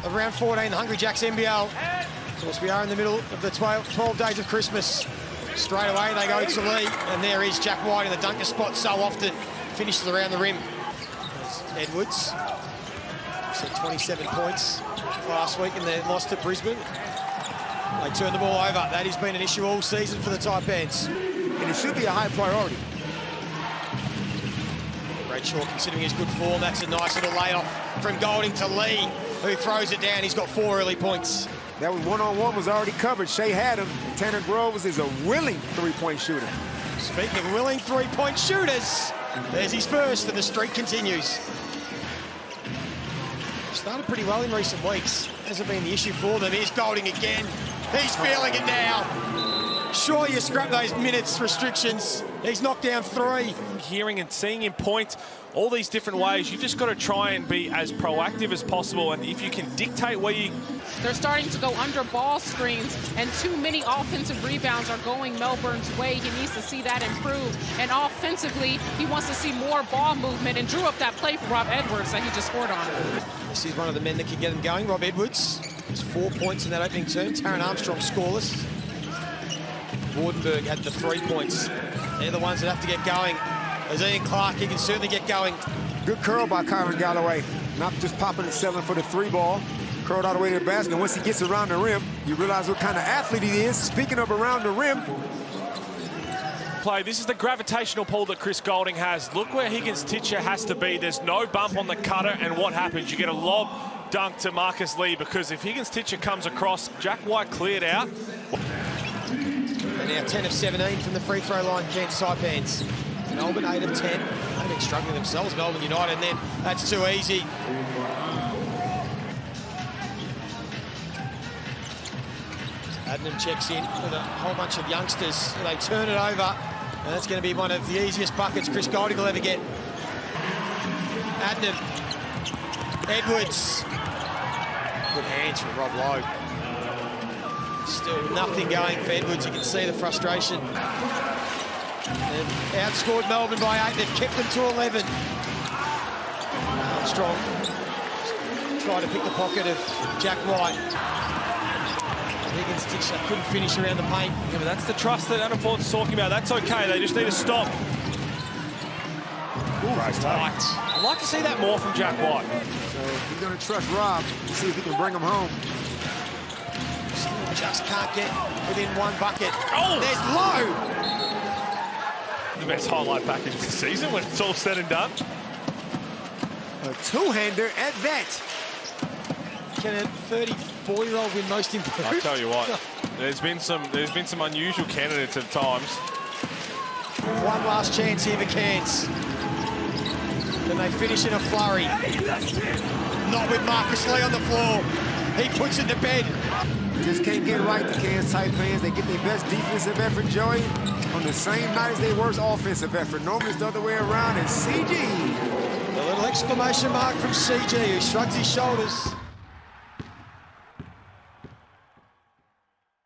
of round 14, the Hungry Jacks NBL. Of course, we are in the middle of the 12 days of Christmas. Straight away, they go to Lee, and there is Jack White in the dunker spot so often. Finishes around the rim. There's Edwards. Set 27 points last week in their loss to Brisbane. They turned the ball over. That has been an issue all season for the Taipans. And it should be a high priority. Bradshaw considering his good form. That's a nice little layoff from Golding to Lee, who throws it down. He's got 4 early points. That one-on-one was already covered. Shea had him. And Tanner Groves is a willing three-point shooter. Speaking of willing three-point shooters, there's his first, and the streak continues. Started pretty well in recent weeks. Hasn't been the issue for them. Here's Golding again. He's feeling it now. Sure, you scrap those minutes restrictions. He's knocked down 3. Hearing and seeing him point all these different ways, you just got to try and be as proactive as possible. And if you can dictate where you... They're starting to go under ball screens, and too many offensive rebounds are going Melbourne's way. He needs to see that improve. And offensively, he wants to see more ball movement, and drew up that play for Rob Edwards that he just scored on. This is one of the men that can get them going, Rob Edwards. He's 4 points in that opening term. Taron Armstrong scoreless. Wardenberg had the 3 points. They're the ones that have to get going. As Ian Clark, he can certainly get going. Good curl by Kyron Galloway. Not just popping and selling for the 3-ball. Curled all the way to the basket. And once he gets around the rim, you realize what kind of athlete he is. Speaking of around the rim. Play. This is the gravitational pull that Chris Golding has. Look where Higgins-Titcher has to be. There's no bump on the cutter, and what happens? You get a lob dunk to Marcus Lee, because if Higgins-Titcher comes across, Jack White cleared out. And now 10 of 17 from the free throw line, Cairns Taipans. Melbourne 8 of 10. They've been struggling themselves, Melbourne United, and then that's too easy. Adnam checks in with a whole bunch of youngsters. They turn it over, and that's going to be one of the easiest buckets Chris Golding will ever get. Adnam. Edwards. Good hands from Rob Lowe. Still nothing going for Edwards. You can see the frustration. They've outscored Melbourne by 8. They've kept them to 11. Armstrong tried to pick the pocket of Jack White. Higgins-Titcher couldn't finish around the paint. Yeah, but that's the trust that Adam Ford's talking about. That's okay. They just need to stop. Right. I'd like to see that more from Jack White. So he's going to trust Rob to see if he can bring him home. Still just can't get within 1 bucket. Oh! There's Lowe! The best highlight package of the season when it's all said and done. A two-hander at that. Can a 34-year-old win most improved? I tell you what, there's been some unusual candidates at times. One last chance here for Cairns. Can they finish in a flurry? Not with Marcus Lee on the floor. He puts it to bed. Just can't get right, the Cairns Taipans. They get their best defensive effort, Joey, on the same night as their worst offensive effort. Normally it's the other way around, and CG. A little exclamation mark from CG, who shrugs his shoulders.